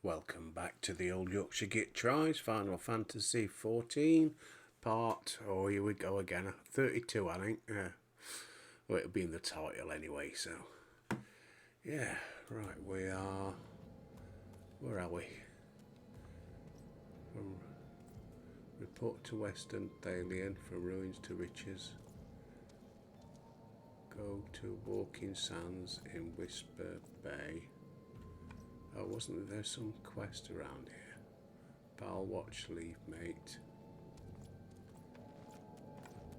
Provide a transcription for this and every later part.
Welcome back to the Old Yorkshire Git Tries, Final Fantasy 14, part, oh here we go again, 32 I think, well it'll be in the title anyway, so, yeah, right, where are we? From report to Western Thalian, from ruins to riches, go to Walking Sands in Whisper Bay. Oh, wasn't there some quest around here? Bal Watch Leave Mate.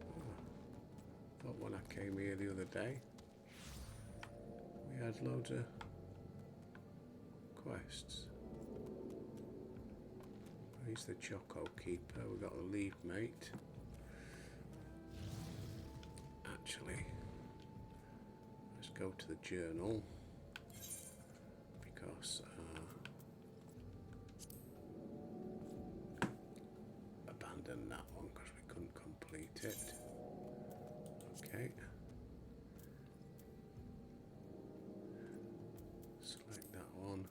Oh, thought when I came here the other day, we had loads of quests. He's the Choco Keeper. We got the Leave Mate. Actually, let's go to the journal because abandon that one because we couldn't complete it. Okay. Select that one.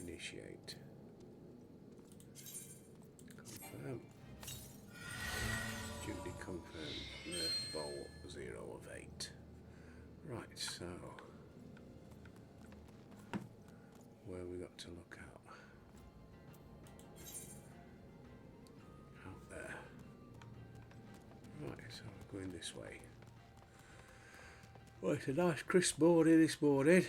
Initiate. Confirm. Duty confirmed. Nerf Bowl 0 of 8. Right, so where we got to look out? Out there. Right, so we're going this way. Well, it's a nice crisp morning this morning.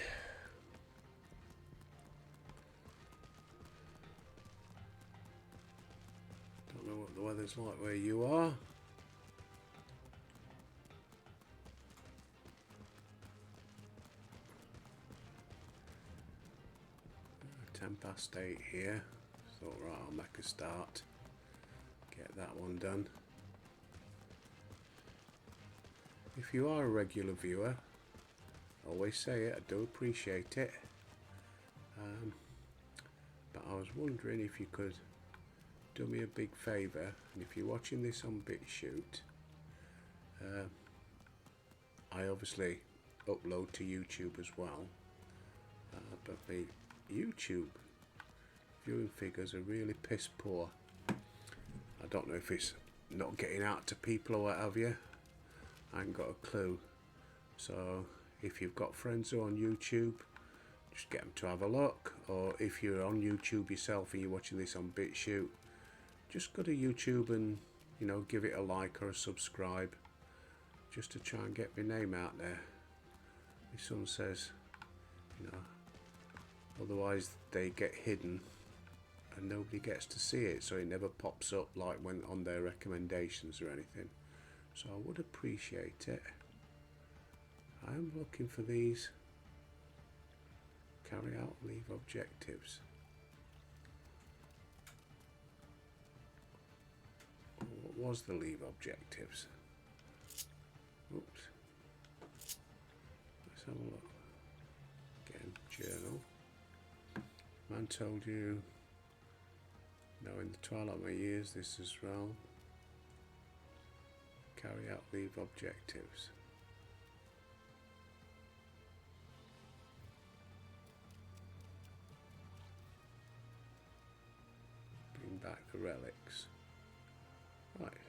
Don't know what the weather's like where you are. 8 here. Thought, right, I'll make a start. Get that one done. If you are a regular viewer, always say it, I do appreciate it. But I was wondering if you could do me a big favour, and if you're watching this on BitChute, I obviously upload to YouTube as well, but the YouTube viewing figures are really piss poor. I don't know if it's not getting out to people or what have you. I ain't got a clue. So if you've got friends who are on YouTube, just get them to have a look. Or if you're on YouTube yourself and you're watching this on BitChute, just go to YouTube and, you know, give it a like or a subscribe, just to try and get my name out there. My son says, you know, otherwise they get hidden and nobody gets to see it, so it never pops up like when on their recommendations or anything. So I would appreciate it. I am looking for these carry out leave objectives. What was the leave objectives? Oops. Let's have a look. Again, journal. Man told you, now in the twilight of my years, this is wrong. Carry out leave objectives. Bring back the relics. Right.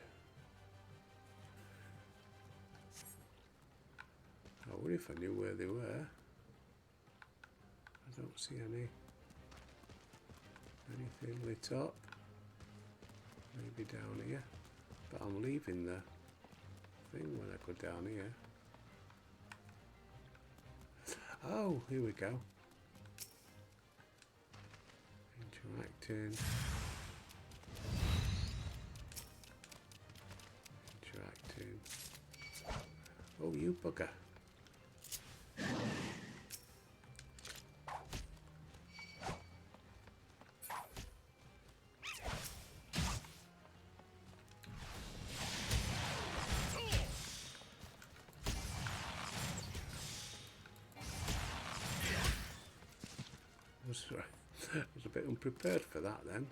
I wonder if I knew where they were. I don't see anything lit up. Maybe down here. But I'm leaving the thing when I go down here. Oh, here we go. Interacting. Oh, you bugger. I was a bit unprepared for that then.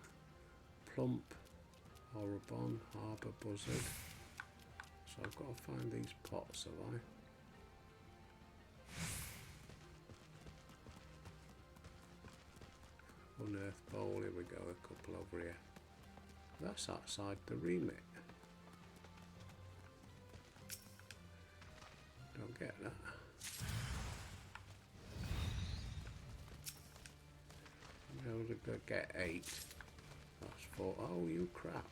Plump, Horribon, Harbour Buzzard. So I've got to find these pots, have I? Unearth bowl, here we go, a couple over here. That's outside the remit. Don't get that. I'm able to get 8. That's 4. Oh, you crap.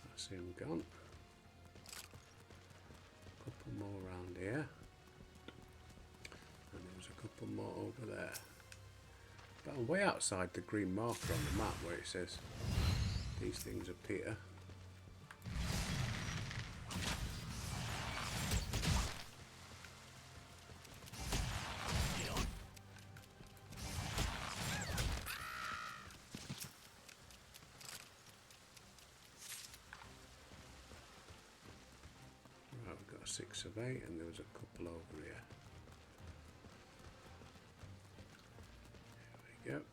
That's him gone. Couple more around here. And there's a couple more over there. But I'm way outside the green marker on the map where it says these things appear. Right, we've got a 6 of 8 and there was a couple over here. Here we go.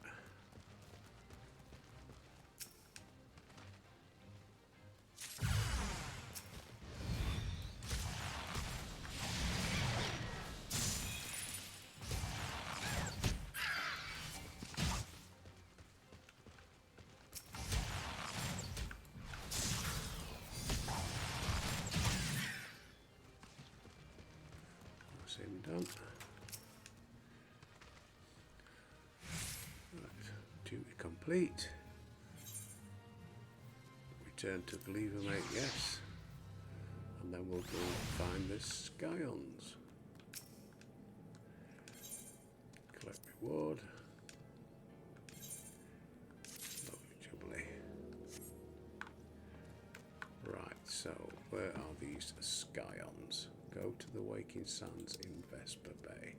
That's him done. Right, duty complete. Return to Gleavermate, yes. And then we'll go find the Scions. Collect reward. Lovely jubilee. Right, so where are these Scions? Go to the Waking Sands in Vesper Bay.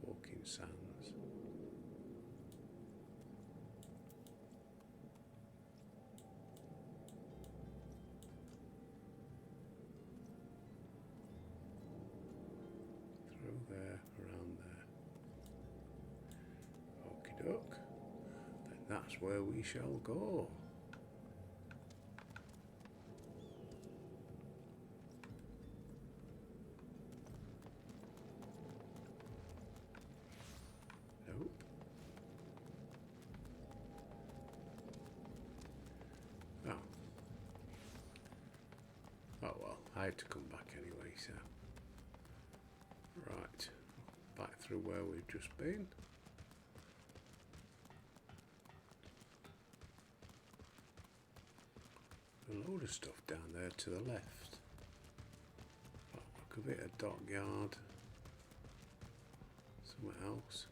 Waking Sands. Through there, around there. Okie doke. Then that's where we shall go. Nope. Oh. Oh well, I had to come back anyway, so. Right. Back through where we've just been. A load of stuff down there to the left. Oh, look a bit of dockyard. Somewhere else.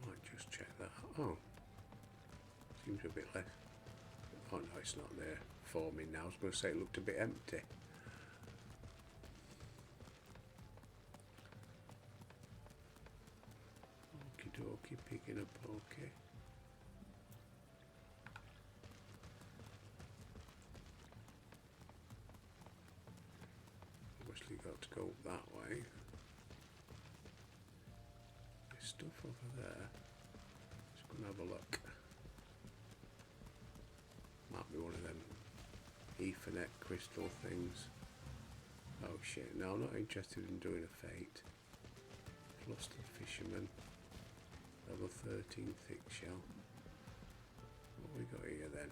Might just check that. Oh, seems a bit less. Oh no, it's not there for me now. I was going to say it looked a bit empty. Okie dokie, picking up okay. Obviously got to go that way. There's stuff over there. Let's go and have a look. Might be one of them Ethernet crystal things. Oh shit, no, I'm not interested in doing a fate. Flustered fisherman. Level 13 thick shell. What we got here then?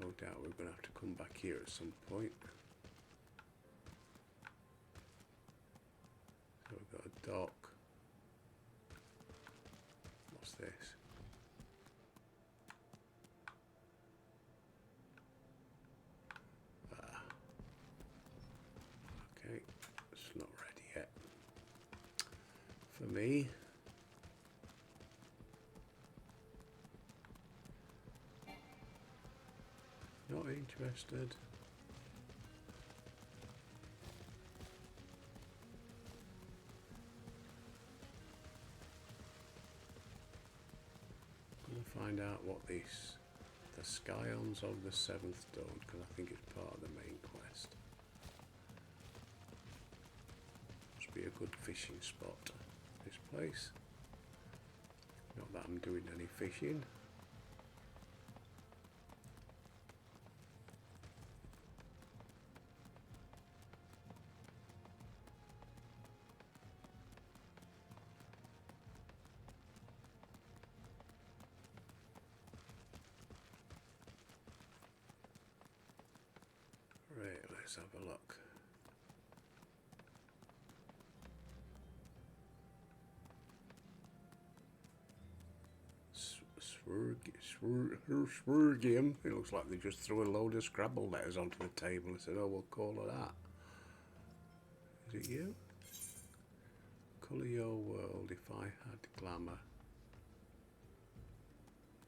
No doubt we're going to have to come back here at some point. So we've got a dock. What's this? Okay, it's not ready yet. For me. Not interested. Gonna find out what this the the Scions of the Seventh Dawn, because I think it's part of the main quest. Must be a good fishing spot, this place. Not that I'm doing any fishing. Right, let's have a look. Swergium. It looks like they just threw a load of Scrabble letters onto the table and said, oh, we'll call it that. Is it you? Colour your world if I had glamour.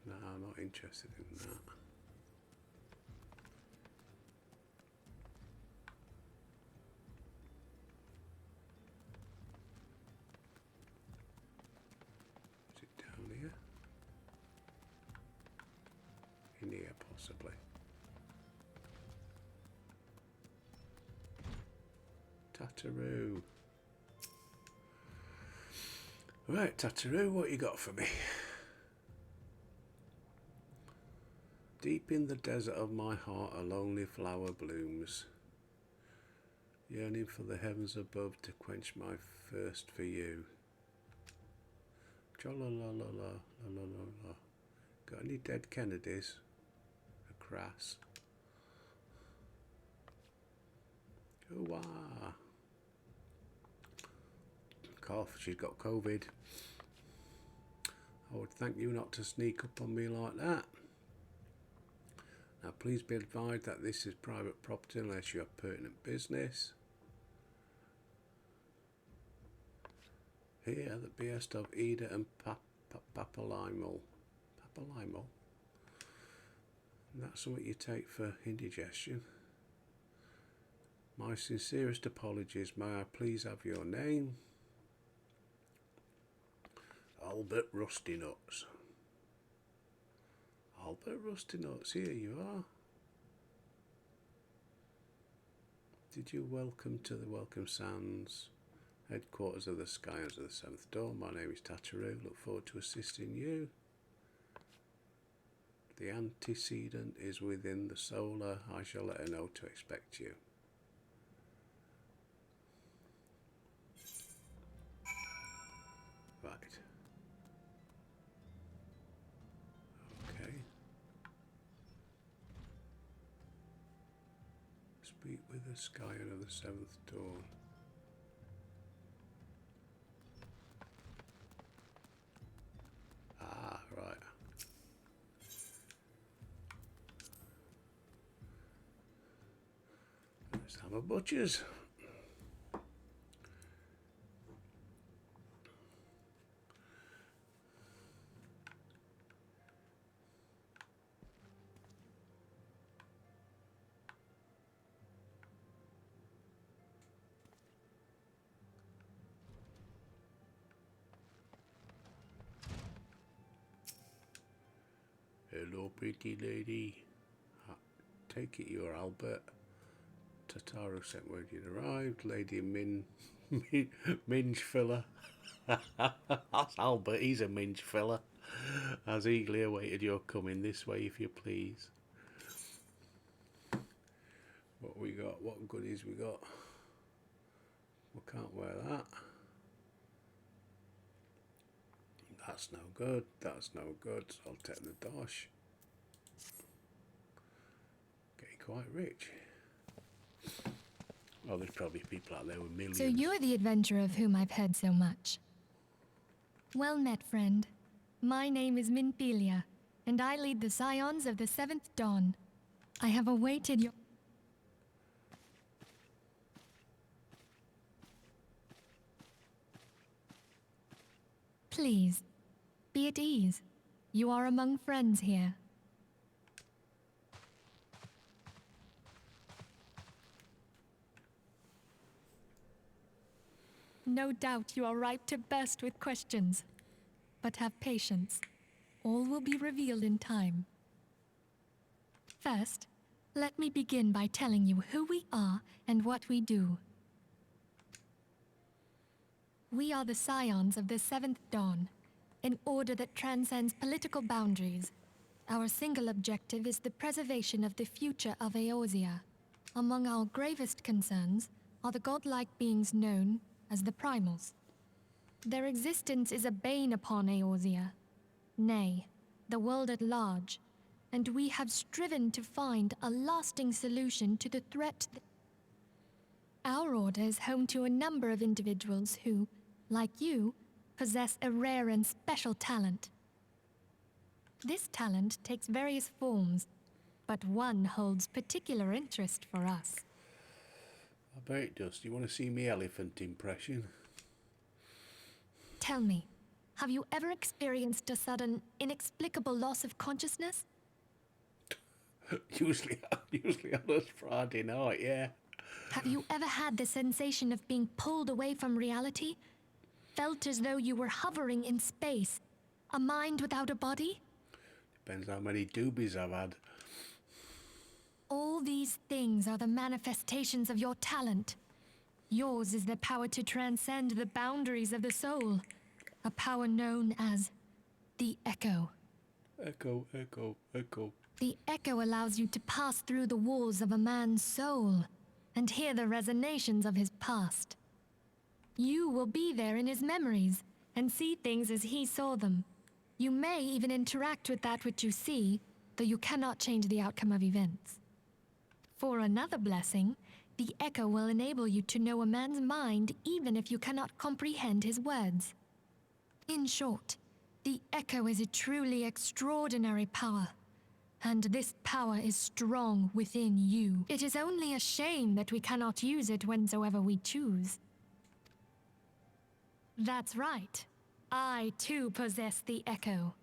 No, I'm not interested in that. Is it down here? In here, possibly. Tataroo. Right, Tataroo, what you got for me? Deep in the desert of my heart a lonely flower blooms, yearning for the heavens above to quench my thirst for you. Cha-la-la-la-la-la-la-la. Got any dead Kennedys? A crass. Ooh-wah. Cough, she's got COVID. I would thank you not to sneak up on me like that. Now please be advised that this is private property unless you have pertinent business. Here at the behest of Ida and Papalimo. Papalimo? That's something you take for indigestion. My sincerest apologies. May I please have your name? Albert Rusty Nuts. Albert Rusty Nuts, here you are. Did you welcome to the Welcome Sands, headquarters of the Scions of the Seventh Dawn? My name is Tataroo. Look forward to assisting you. The antecedent is within the solar. I shall let her know to expect you. Right. Okay. Speak with the Scion of the Seventh Dawn. Ah, right. Let's have a butcher's. Hello, pretty lady. Take it you're Albert. Tataru sent word you'd arrived. Lady Minge Filler. That's Albert, he's a minge filler. Has eagerly awaited your coming. This way, if you please. What we got? What goodies we got? We can't wear that. That's no good. That's no good. So I'll take the dosh. Getting quite rich. Oh, there's probably people out there with millions. So you're the adventurer of whom I've heard so much. Well met, friend. My name is Minpelia, and I lead the Scions of the Seventh Dawn. I have awaited your... Please, be at ease. You are among friends here. No doubt you are ripe to burst with questions. But have patience. All will be revealed in time. First, let me begin by telling you who we are and what we do. We are the scions of the Seventh Dawn, an order that transcends political boundaries. Our single objective is the preservation of the future of Eorzea. Among our gravest concerns are the godlike beings known as the Primals. Their existence is a bane upon Eorzea, nay, the world at large, and we have striven to find a lasting solution to the threat. Our order is home to a number of individuals who, like you, possess a rare and special talent. This talent takes various forms, but one holds particular interest for us. I bet it does. Do you want to see me elephant impression? Tell me, have you ever experienced a sudden, inexplicable loss of consciousness? usually on a Friday night, yeah. Have you ever had the sensation of being pulled away from reality? Felt as though you were hovering in space? A mind without a body? Depends how many doobies I've had. All these things are the manifestations of your talent. Yours is the power to transcend the boundaries of the soul. A power known as the Echo. Echo, echo, echo. The Echo allows you to pass through the walls of a man's soul and hear the resonations of his past. You will be there in his memories and see things as he saw them. You may even interact with that which you see, though you cannot change the outcome of events. For another blessing, the Echo will enable you to know a man's mind even if you cannot comprehend his words. In short, the Echo is a truly extraordinary power, and this power is strong within you. It is only a shame that we cannot use it whensoever we choose. That's right. I, too, possess the Echo.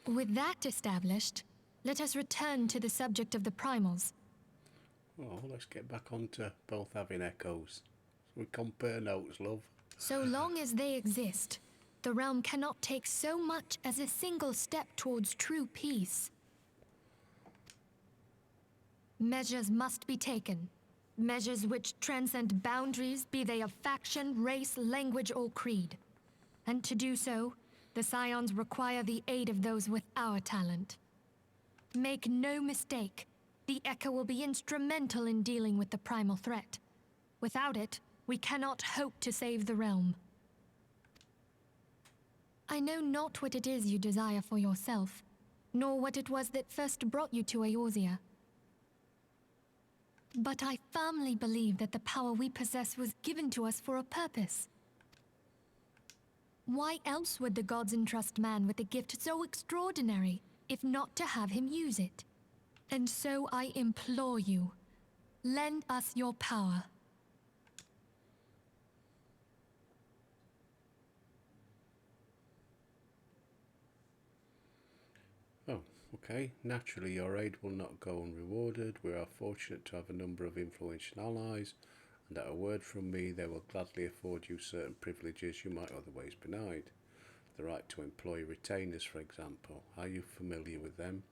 With that established, let us return to the subject of the Primals. Oh, let's get back onto both having echoes. So we compare notes, love. So long as they exist, the realm cannot take so much as a single step towards true peace. Measures must be taken. Measures which transcend boundaries, be they of faction, race, language, or creed. And to do so, the Scions require the aid of those with our talent. Make no mistake, the Echo will be instrumental in dealing with the primal threat. Without it, we cannot hope to save the realm. I know not what it is you desire for yourself, nor what it was that first brought you to Eorzea. But I firmly believe that the power we possess was given to us for a purpose. Why else would the gods entrust man with a gift so extraordinary, if not to have him use it? And so I implore you, lend us your power. Oh, okay. Naturally, your aid will not go unrewarded. We are fortunate to have a number of influential allies, and at a word from me, they will gladly afford you certain privileges you might otherwise be denied. The right to employ retainers, for example. Are you familiar with them?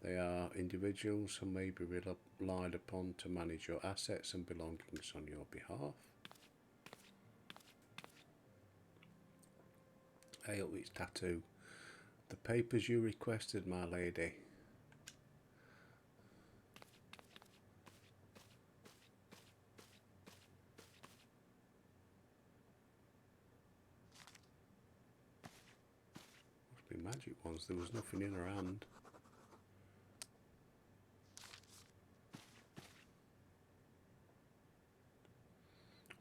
They are individuals who may be relied upon to manage your assets and belongings on your behalf. Hail, it's Tattoo. The papers you requested, my lady. Must be magic ones. There was nothing in her hand.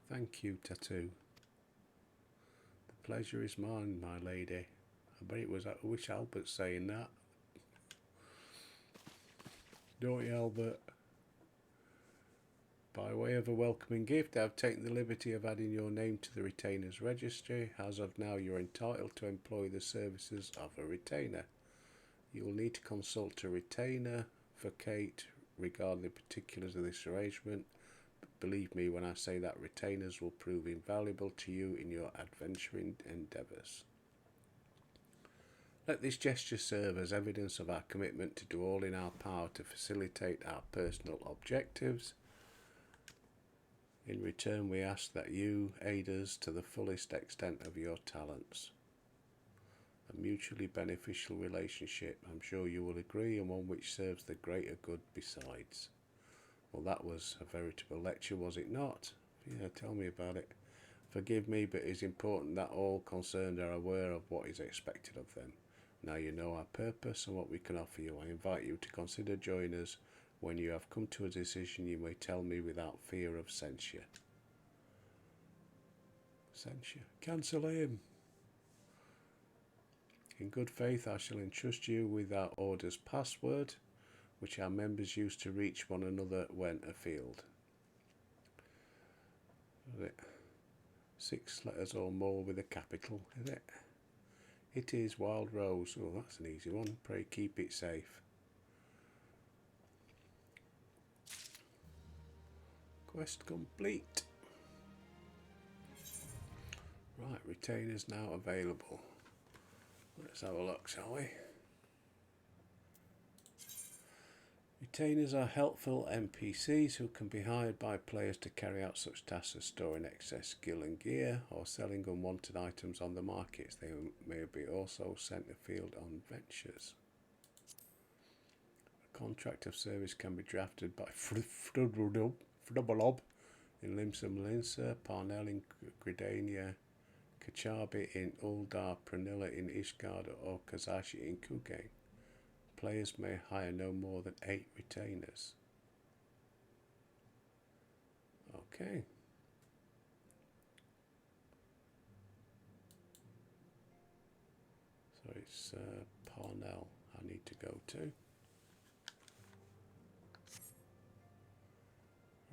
Thank you, Tattoo. The pleasure is mine, my lady. I bet it was I wish Albert saying that. Don't you, Albert? By way of a welcoming gift, I have taken the liberty of adding your name to the retainers registry. As of now, you're entitled to employ the services of a retainer. You will need to consult a retainer for Kate regarding the particulars of this arrangement. But believe me when I say that retainers will prove invaluable to you in your adventuring endeavours. Let this gesture serve as evidence of our commitment to do all in our power to facilitate our personal objectives. In return, we ask that you aid us to the fullest extent of your talents. A mutually beneficial relationship, I'm sure you will agree, and one which serves the greater good besides. Well, that was a veritable lecture, was it not? Yeah, tell me about it. Forgive me, but it is important that all concerned are aware of what is expected of them. Now you know our purpose and what we can offer you. I invite you to consider joining us. When you have come to a decision, you may tell me without fear of censure. Censure. Cancel him. In good faith, I shall entrust you with our order's password, which our members use to reach one another when afield. 6 letters or more with a capital, is it? It is Wild Rose. Oh, that's an easy one. Pray keep it safe. Quest complete. Right, retainers now available. Let's have a look, shall we? Retainers are helpful NPCs who can be hired by players to carry out such tasks as storing excess skill and gear or selling unwanted items on the markets. They may be also sent afield on ventures. A contract of service can be drafted by Frubbelob in Limsum Linsa, Parnell in Gridania, Kachabi in Uldar, Pranilla in Ishgard, or Kazashi in Kugain. Players may hire no more than 8 retainers. Okay. So it's Parnell I need to go to.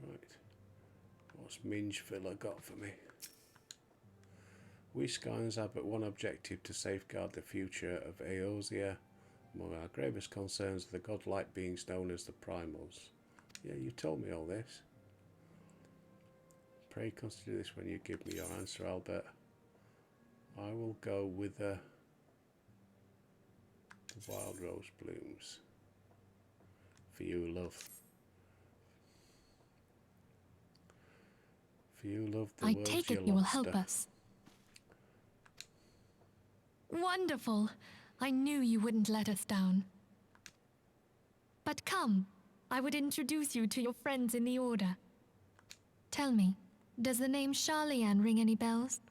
Right. What's Mingeville got for me? We Skyans have but one objective: to safeguard the future of Eorzea. Among our gravest concerns are the godlike beings known as the Primals. Yeah, you told me all this. Pray consider this when you give me your answer, Albert. I will go with the wild rose blooms. For you, love. For you, love, the I world's take your it you will lobster. help us. Wonderful! I knew you wouldn't let us down. But come, I would introduce you to your friends in the Order. Tell me, does the name Charlian ring any bells?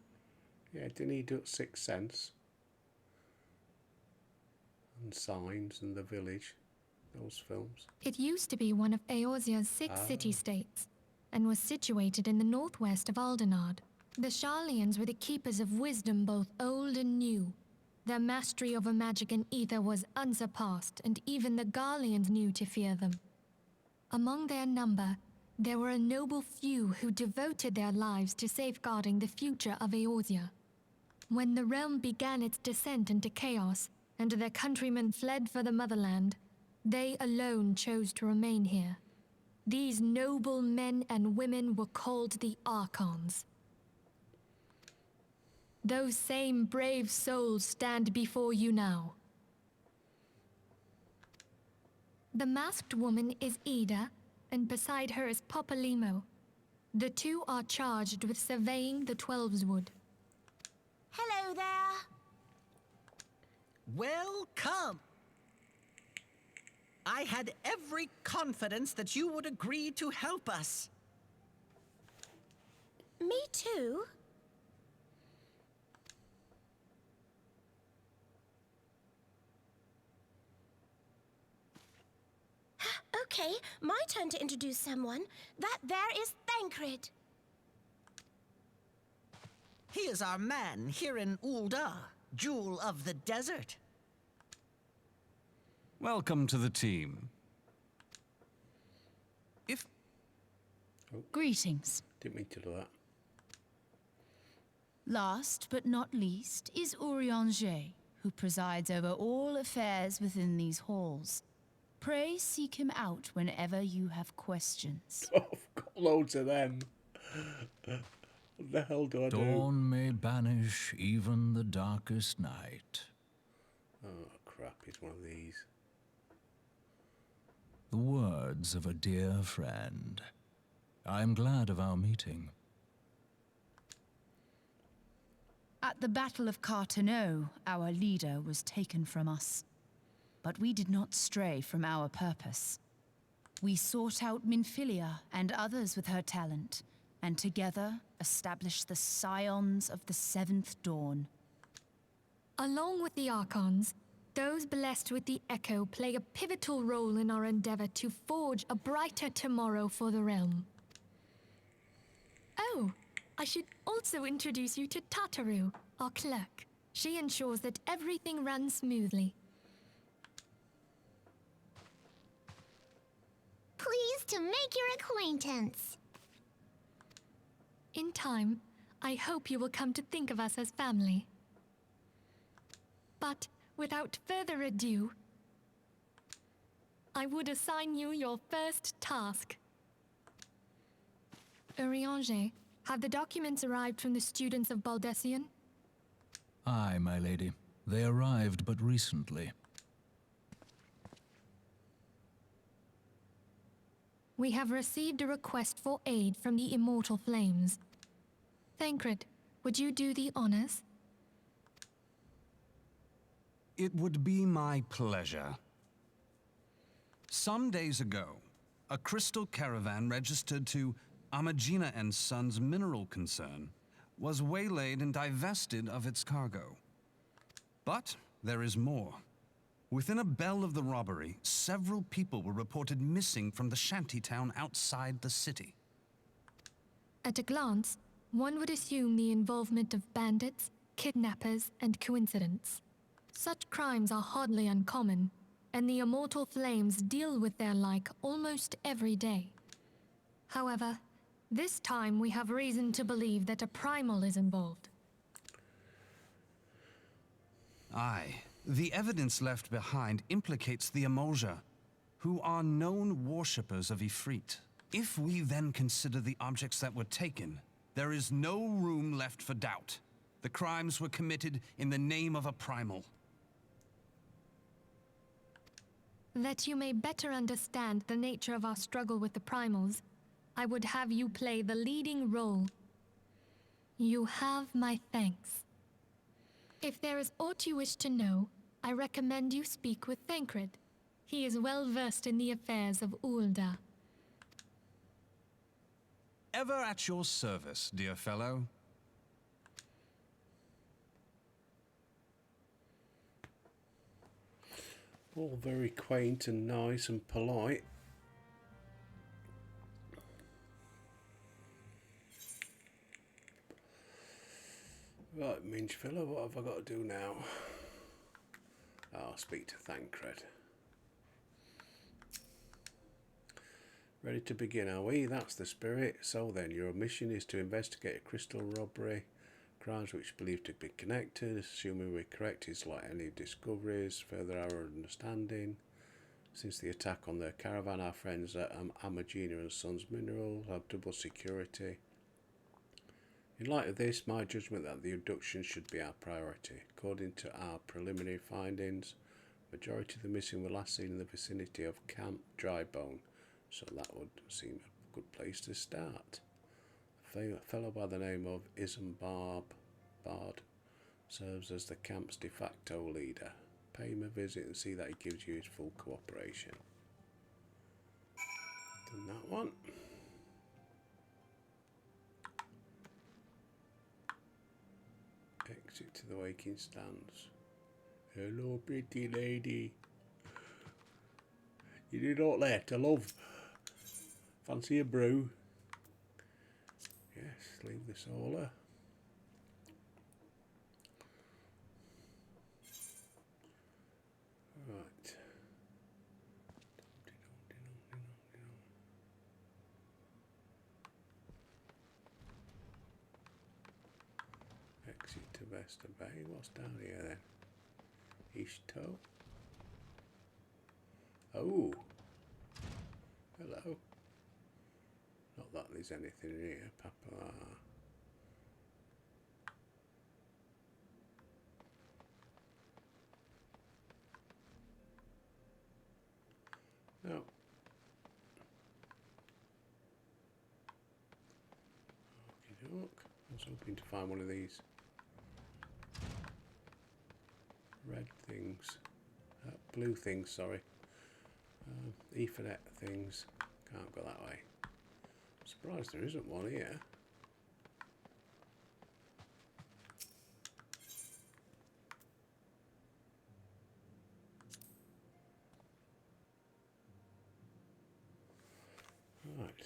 Yeah, didn't he do 6 Sense? And Signs and The Village, those films. It used to be one of Eorzea's 6 city-states, and was situated in the northwest of Aldenard. The Charlians were the keepers of wisdom both old and new. Their mastery over magic and ether was unsurpassed, and even the Garleans knew to fear them. Among their number, there were a noble few who devoted their lives to safeguarding the future of Eorzea. When the realm began its descent into chaos, and their countrymen fled for the motherland, they alone chose to remain here. These noble men and women were called the Archons. Those same brave souls stand before you now. The masked woman is Ida, and beside her is Popalimo. The two are charged with surveying the Twelveswood. Hello there. Welcome. I had every confidence that you would agree to help us. Me too. Okay, my turn to introduce someone. That there is Thancred. He is our man here in Uldar, Jewel of the Desert. Welcome to the team. Greetings. Didn't mean to do that. Last but not least is Urianger, who presides over all affairs within these halls. Pray seek him out whenever you have questions. Oh, I've got loads of them. What the hell do I do? Dawn may banish even the darkest night. Oh crap, it's one of these. The words of a dear friend. I am glad of our meeting. At the Battle of Carteneau, our leader was taken from us. But we did not stray from our purpose. We sought out Minfilia and others with her talent, and together established the Scions of the Seventh Dawn. Along with the Archons, those blessed with the Echo play a pivotal role in our endeavor to forge a brighter tomorrow for the realm. Oh, I should also introduce you to Tataru, our clerk. She ensures that everything runs smoothly. Pleased to make your acquaintance. In time, I hope you will come to think of us as family. But without further ado, I would assign you your first task. Urianger, have the documents arrived from the students of Baldessian? Aye, my lady. They arrived but recently. We have received a request for aid from the Immortal Flames. Thancred, would you do the honors? It would be my pleasure. Some days ago, a crystal caravan registered to Amagina and Sons mineral concern was waylaid and divested of its cargo. But there is more. Within a bell of the robbery, several people were reported missing from the shantytown outside the city. At a glance, one would assume the involvement of bandits, kidnappers, and coincidence. Such crimes are hardly uncommon, and the Immortal Flames deal with their like almost every day. However, this time we have reason to believe that a primal is involved. Aye. The evidence left behind implicates the Emulja, who are known worshippers of Ifrit. If we then consider the objects that were taken, there is no room left for doubt. The crimes were committed in the name of a primal. That you may better understand the nature of our struggle with the primals, I would have you play the leading role. You have my thanks. If there is aught you wish to know, I recommend you speak with Thancred. He is well versed in the affairs of Ulda. Ever at your service, dear fellow. All very quaint and nice and polite. Right, Minch fella, what have I got to do now? I'll speak to Thancred. Ready to begin, are we? That's the spirit. So then, your mission is to investigate a crystal robbery. Crimes which believed to be connected. Assuming we're correct, is like any discoveries. Further our understanding. Since the attack on the caravan, our friends at Amagina and Sons Mineral have double security. In light of this, my judgment that the abduction should be our priority. According to our preliminary findings, majority of the missing were last seen in the vicinity of Camp Drybone, so that would seem a good place to start. A fellow by the name of Isambard serves as the camp's de facto leader. Pay him a visit and see that he gives you his full cooperation. Done that one. Exit to the waking stands. Hello, pretty lady. You do not let a love. Fancy a brew? Yes, leave the solar. Right. Exit to Vesta Bay. What's down here then? Ishto. Oh. Hello. Not that there's anything in here, Papa. No. Okey-doke. I was hoping to find one of these red things. Blue things, sorry. Ethernet things. Can't go that way. I'm surprised there isn't one here. Right.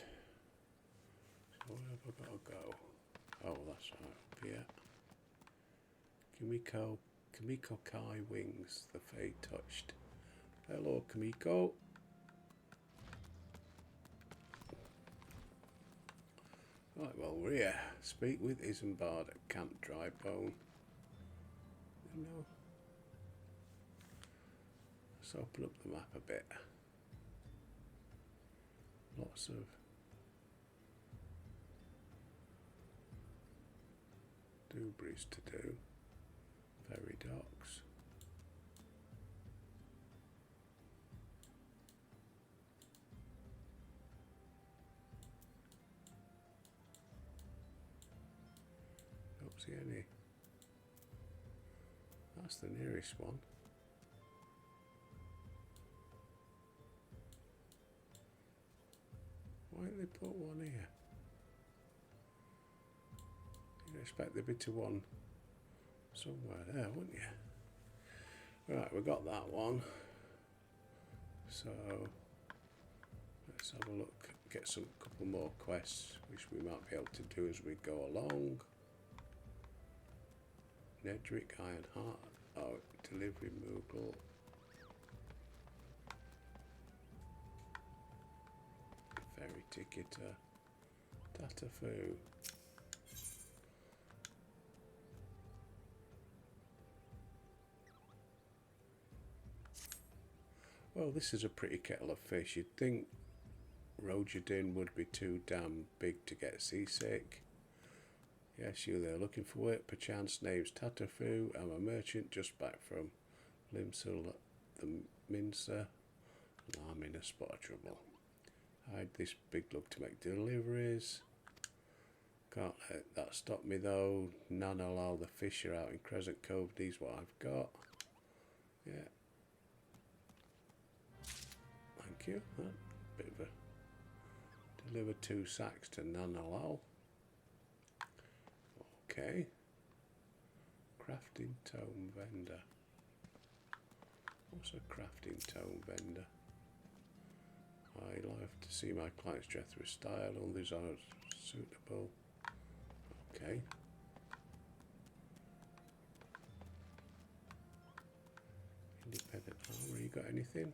So where have I got to go? Oh, that's right, up here. Kimiko Kai Wings, the Fade Touched. Hello, Kimiko. Right, well, we're here. Speak with Isambard at Camp Drybone. No. Let's open up the map a bit. Lots of doobies to do. Ferry docks. Don't see any. That's the nearest one. Why didn't they put one here? You'd expect there'd be to one somewhere there, wouldn't you? Right, we got that one. So let's have a look, get some couple more quests which we might be able to do as we go along. Nedrick Ironheart. Oh, delivery Moogle. Ferry ticketer. Tatafu. Well, this is a pretty kettle of fish. You'd think Rojadin would be too damn big to get seasick. Yes, you there looking for work, perchance. Name's Tatafu. I'm a merchant just back from Limsul the Mincer, and I'm in a spot of trouble. I had this big lug to make deliveries. Can't let that stop me though. None allow the fisher out in Crescent Cove. These what I've got. Yeah. Thank you. Bit of a deliver 2 sacks to none allow. Okay. Crafting tome vendor. What's a crafting tome vendor? I like to see my clients dress with style. All these are suitable. Okay. Independent armor. You got anything?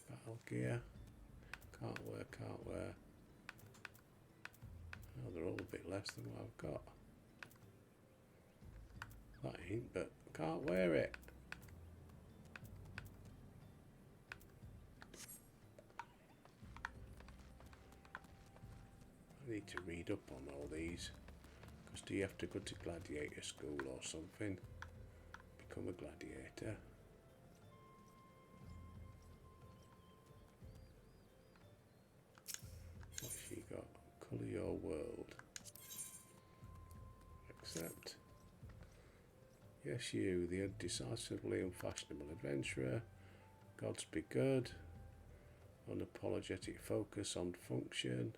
Battle gear. Can't wear. Oh, they're all a bit less than what I've got. That ain't, but can't wear it. I need to read up on all these. Because do you have to go to gladiator school or something? Become a gladiator. What's she got? Colour your world. Accept. Yes, you, the decisively unfashionable adventurer. Gods be good. Unapologetic focus on function.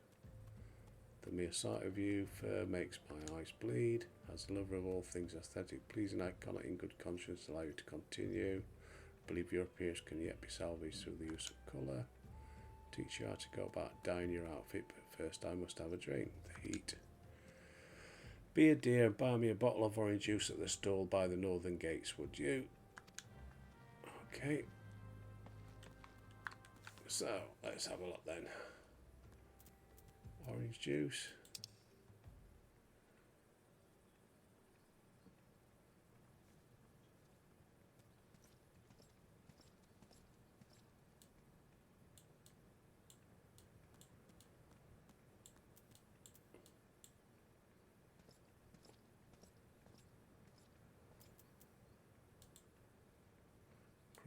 The mere sight of you fair makes my eyes bleed. As a lover of all things aesthetic, pleasing, I cannot in good conscience allow you to continue. Believe your appearance can yet be salvaged through the use of colour. Teach you how to go about dyeing your outfit, but first I must have a drink. The heat. Be a dear and buy me a bottle of orange juice at the stall by the northern gates, would you? Okay. So, let's have a look then. Orange juice.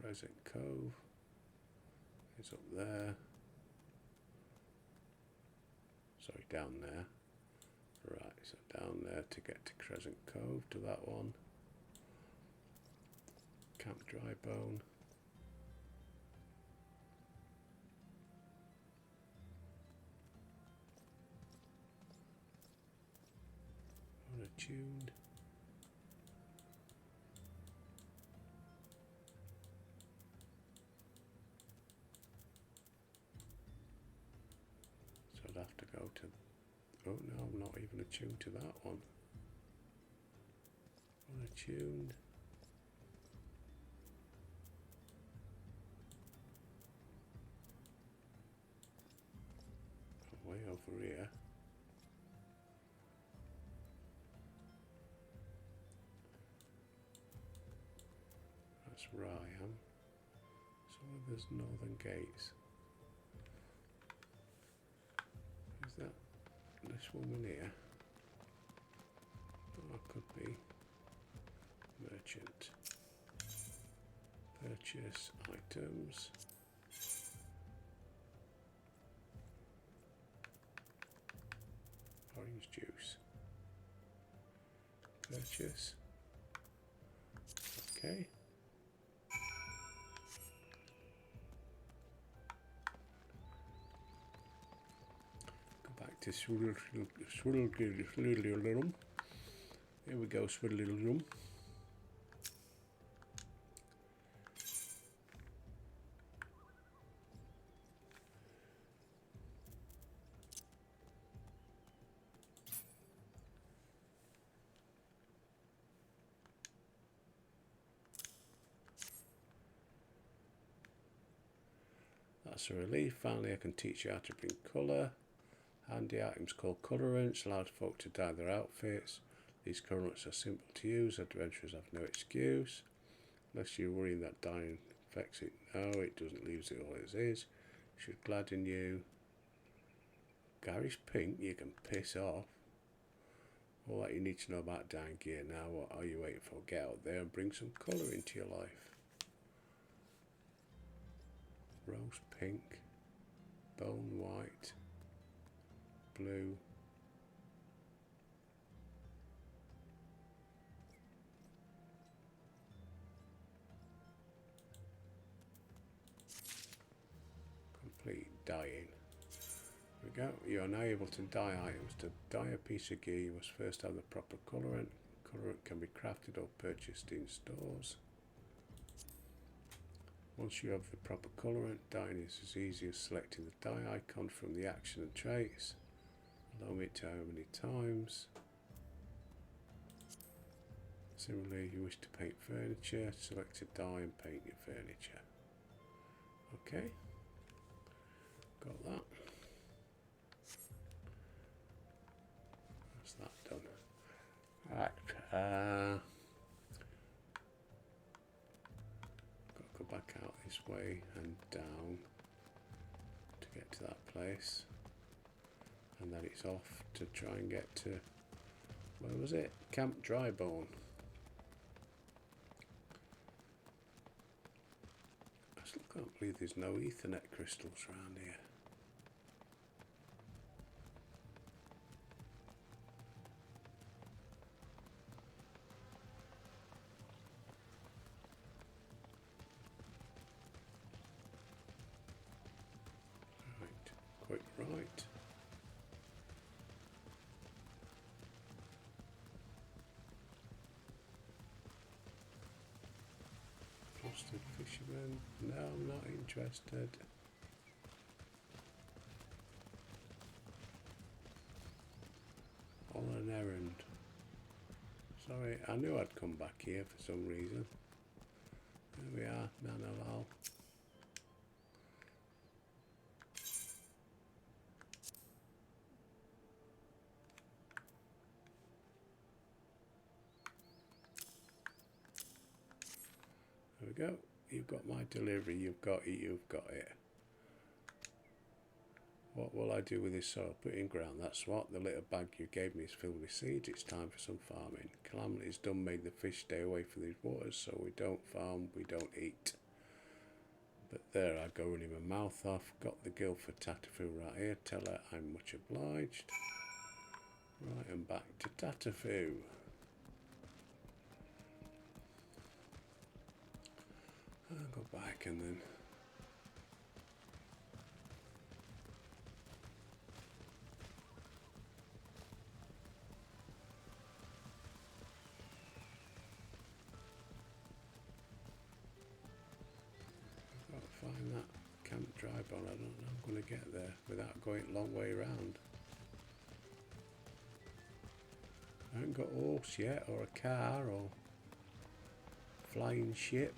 Crescent Cove. is up there. Sorry, down there. Right, so down there to get to Crescent Cove, to that one. Camp Drybone. Unattuned. So I'd have to go to... Oh no, I'm not even attuned to that one. Unattuned. Way over here. That's where I am. So there's northern gates. Is that this woman here? Oh, it could be. Merchant. Purchase items. Orange juice. Purchase. Okay. Go back to Swiddle Room. Here we go, Swiddle Room. That's a relief. Finally I can teach you how to bring colour. Handy items called colorants allow folk to dye their outfits. These colorants are simple to use. Adventurers have no excuse. Unless you're worrying that dyeing affects it. No, it doesn't, leaves it all as is. Should gladden you. Garish pink, you can piss off. All that you need to know about dyeing gear now. What are you waiting for? Get out there and bring some colour into your life. Rose pink, bone white, blue, complete dyeing. There we go. You are now able to dye items. To dye a piece of gear, you must first have the proper colorant. Colorant can be crafted or purchased in stores. Once you have the proper colorant, dyeing is as easy as selecting the dye icon from the action and traits. Allow me to how many times. Similarly, you wish to paint furniture, select a dye and paint your furniture. Okay, got that. That's that done. Right, go back out this way and down to get to that place, and then it's off to try and get to, where was it? Camp Drybone. I still can't believe there's no Ethernet crystals around here. Quick right. Frosted fisherman. No, I'm not interested. On an errand. Sorry, I knew I'd come back here for some reason. There we are, Nanolal. There we go. You've got my delivery. You've got it. You've got it. What will I do with this soil? Put it in ground. That's what the little bag you gave me is filled with seeds. It's time for some farming. Calamity's done made the fish stay away from these waters, so we don't farm, we don't eat. But there I go, running my mouth off. Got the guild for Tatterfoo right here. Tell her I'm much obliged. Right, and back to Tatterfoo. I'll go back and then... I've got to find that camp dry bone. I don't know I'm going to get there without going a long way around. I haven't got a horse yet, or a car, or flying ship.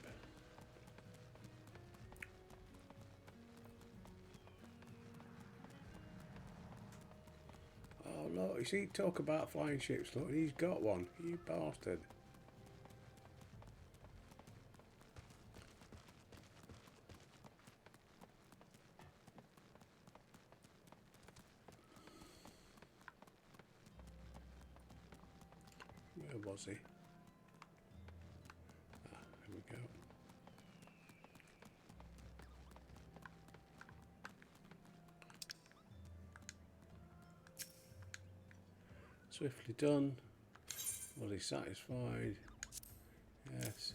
Oh look, you see, talk about flying ships, look, he's got one, you bastard. Where was he? Ah, here we go. Swiftly done. Was he satisfied? Yes.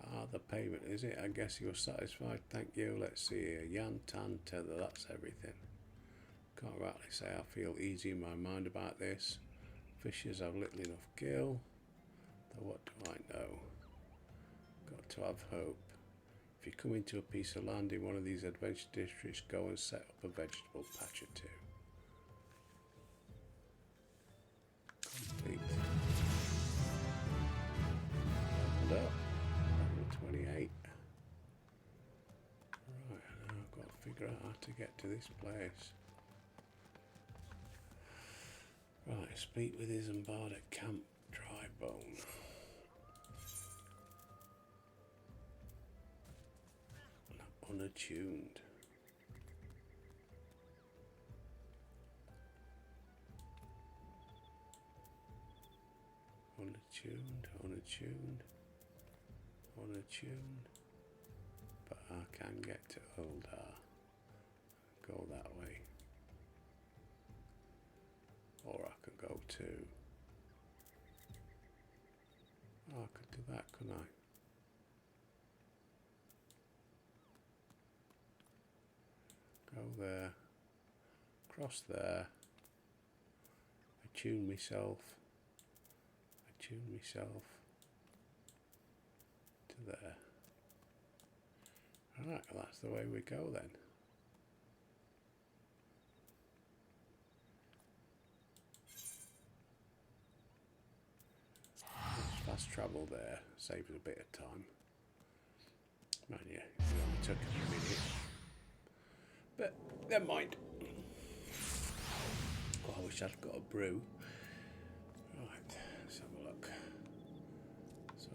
Ah, the payment, is it? I guess he was satisfied. Thank you. Let's see here. Yan, tan, tether, that's everything. Can't rightly say I feel easy in my mind about this. Fishers have little enough gill. Though what do I know? Got to have hope. If you come into a piece of land in one of these adventure districts, go and set up a vegetable patch or two. Complete. Leveled up. Level 28. Right, now I've got to figure out how to get to this place. Right, speak with Isambard at Camp Drybone. Unattuned. Unattuned. But I can get to Uldar. Go that way. Or I could go to... Oh, I could do that, couldn't I? Go there, cross there, attune myself to there. Alright, well that's the way we go then. Fast travel there, saves a bit of time. Man, yeah, it only took a minute. But never mind. Oh, I wish I'd got a brew. Right, let's have a look. So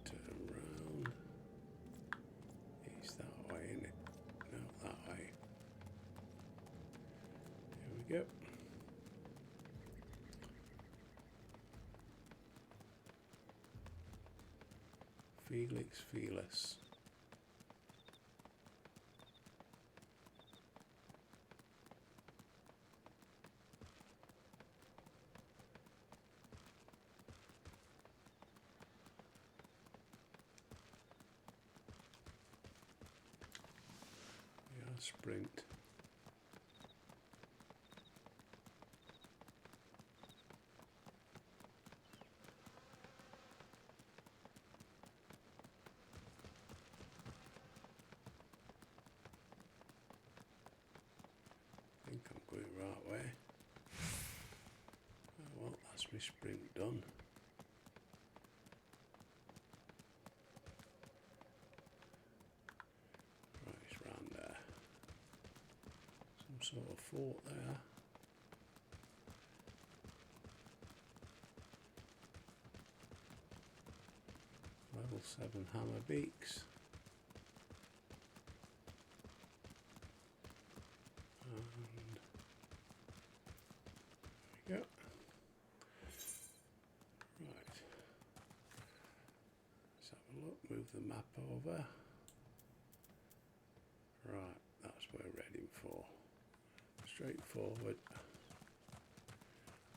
turn round. It's that way, isn't it? No, that way. Here we go. Felix Felis. Sprint. I think I'm going the right way. Oh, well, that's my sprint done. Sort of fort there. Level 7 hammer beaks. And there we go. Right. Look, move the map over. Right, that's what we're heading for. Straightforward.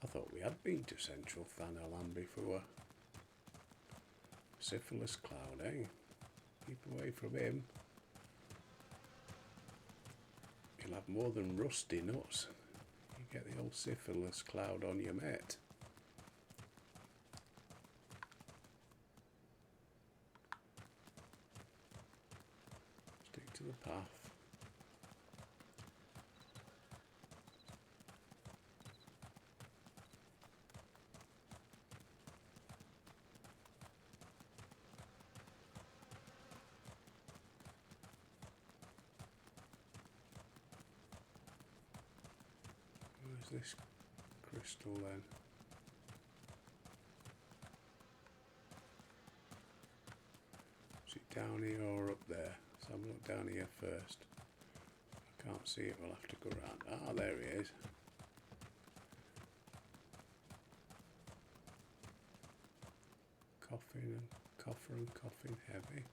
I thought we had been to Central Thanalan before. Syphilis Cloud, eh? Keep away from him. You'll have more than rusty nuts. You get the old Syphilis Cloud on your mate. Stick to the path. Where's this crystal then? Is it down here or up there? Let's have a look down here first. I can't see it, we'll have to go around. Ah, there he is. Coffer and coffin heavy.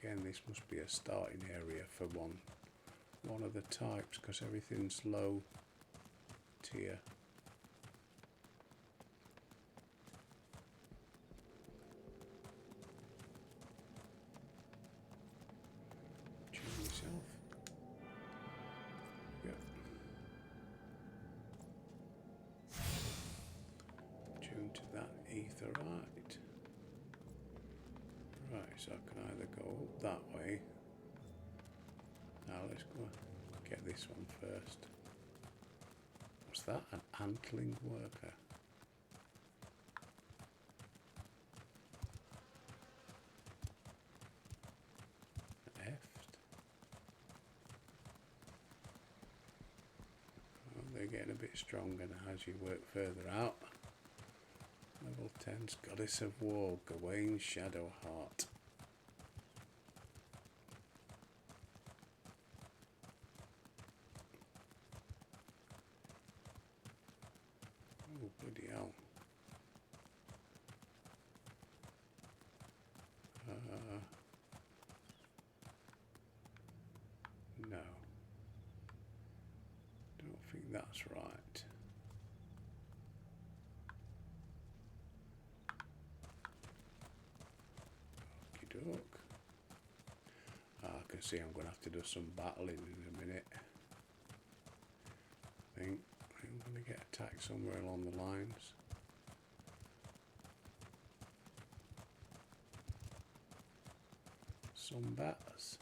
Again, this must be a starting area for one of the types, because everything's low tier. Tune yourself. Yep. Tune to that etherite. Right, so I can either go up that way. Now let's go get this one first. What's that? An antling worker. Eft. Well, they're getting a bit stronger now as you work further out. Level 10's Goddess of War, Gawain Shadowheart. Oh, bloody hell. No. Don't think that's right. Okey-doke. I can see I'm going to have to do some battling in a minute. I think I'm going to get attacked somewhere along the lines. Some bats.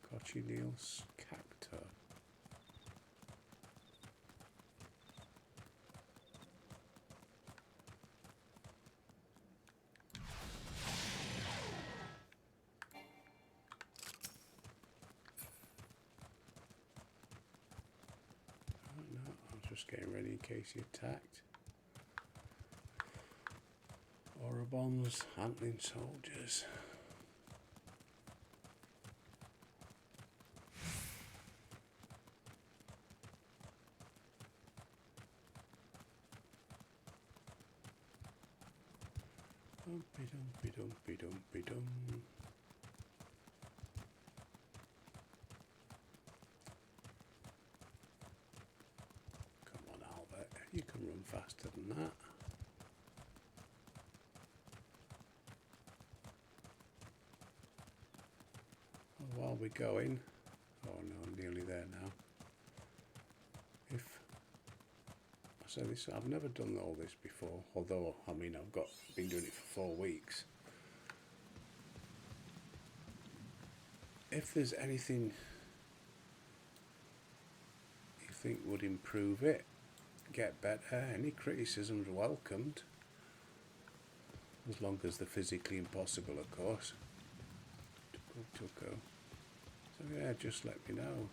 Cochineal cactus. No, I was just getting ready in case he attacked. Orobons, antling soldiers. Dumpy dumpy dumpy dumpy dum. Come on, Albert, you can run faster than that. Well, while we're going, oh no, nearly there now. If I say this, I've never done all this before, although I mean I've been doing it for 4 weeks. If there's anything you think would improve it, get better, any criticisms welcomed, as long as they're physically impossible, of course. Tuko. So yeah, just let me know.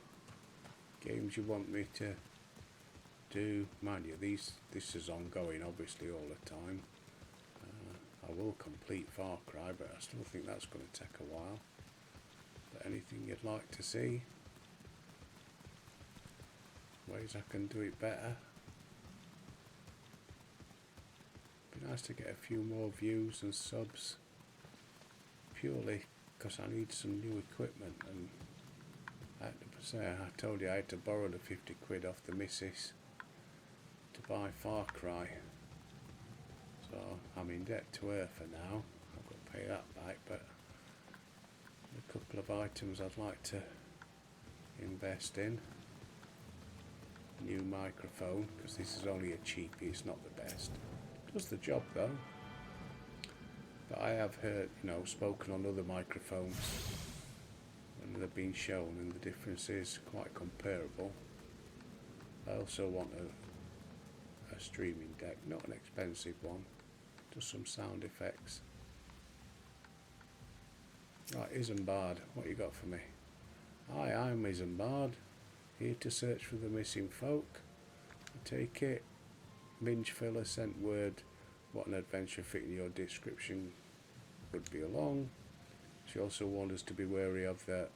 Games you want me to do. Mind you, this is ongoing, obviously, all the time. I will complete Far Cry, but I still think that's going to take a while. But anything you'd like to see, ways I can do it better. Be nice to get a few more views and subs, purely because I need some new equipment, and I had to say, I told you I had to borrow the 50 quid off the missus to buy Far Cry, so I'm in debt to her for now. I've got to pay that back, but a couple of items I'd like to invest in. New microphone, because this is only a cheapie, it's not the best. Does the job though. But I have heard, you know, spoken on other microphones when they've been shown, and the difference is quite comparable. I also want a streaming deck, not an expensive one, just some sound effects. Right, Isambard, what you got for me? Hi, I'm Isambard, here to search for the missing folk. I take it Minge Filler sent word what an adventure fitting your description would be along. She also warned us to be wary of the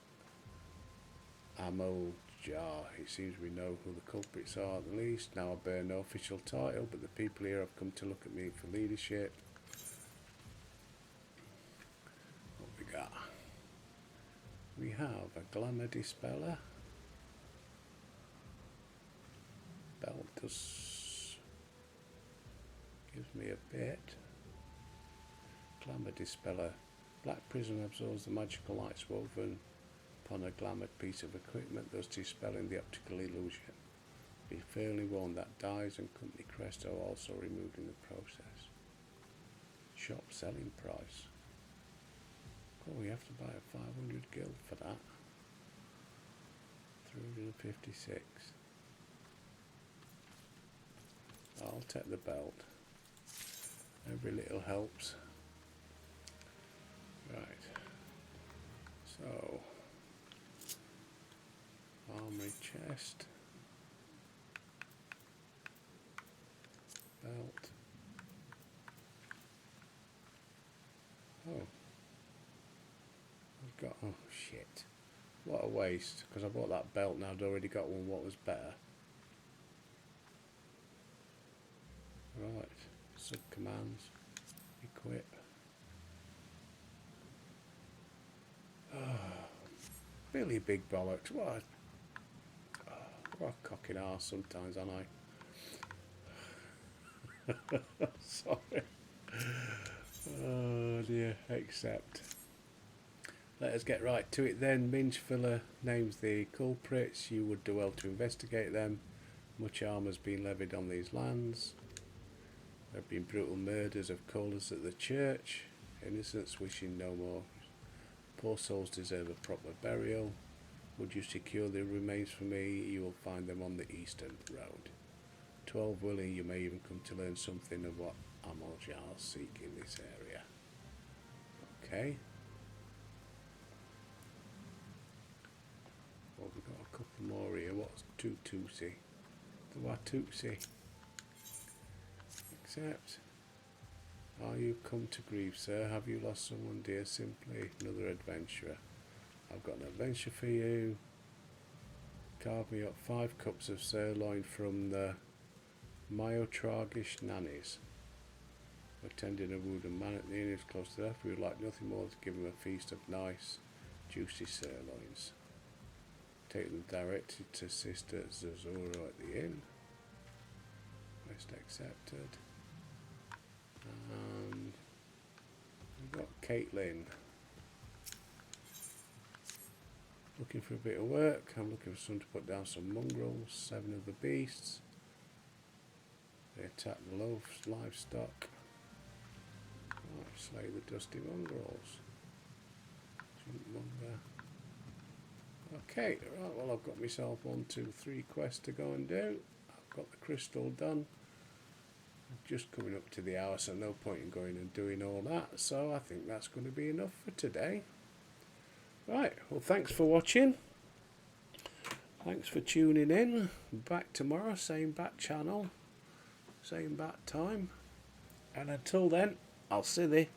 ammo jar. It seems we know who the culprits are at least. Now I bear no official title, but the people here have come to look at me for leadership. What we got? We have a glamour dispeller. Belt does gives me a bit. Glamour dispeller. Black prism absorbs the magical lights woven upon a glamoured piece of equipment, thus dispelling the optical illusion. Be fairly warned that dyes and company crest are also removed in the process. Shop selling price. Oh, we have to buy a 500 gil for that. 356. I'll take the belt. Every little helps. Right. So, armory chest. Belt. Oh. I've got, oh shit. What a waste, because I bought that belt and I'd already got one what was better. Right, sub commands, equip. Oh, really big bollocks. What a cocking arse sometimes, aren't I? Sorry. Oh dear, accept. Let us get right to it then. Minge Filler names the culprits. You would do well to investigate them. Much harm has been levied on these lands. There have been brutal murders of callers at the church. Innocents wishing no more. Poor souls deserve a proper burial. Would you secure the remains for me? You will find them on the eastern road. 12 willing, you may even come to learn something of what Amoljars seek in this area. Okay. Well, we've got a couple more here. What's Tutsi? The Watusi. Accept. Are you come to grief, sir? Have you lost someone dear? Simply another adventurer. I've got an adventure for you. Carve me up 5 cups of sirloin from the Myotragish nannies. Attending a wooden man at the inn is close to death. We would like nothing more to give him a feast of nice, juicy sirloins. Take them directly to Sister Zazura at the inn. Request accepted. And we've got Caitlin. Looking for a bit of work. I'm looking for someone to put down some mongrels. 7 of the beasts. They attack the livestock. Right, slay the dusty mongrels. Okay, right, well I've got myself 1, 2, 3 quests to go and do. I've got the crystal done. Just coming up to the hour, so no point in going and doing all that. So I think that's going to be enough for today. Right, well thanks for watching. Thanks for tuning in. Back tomorrow, same bat channel, same bat time. And until then, I'll see thee.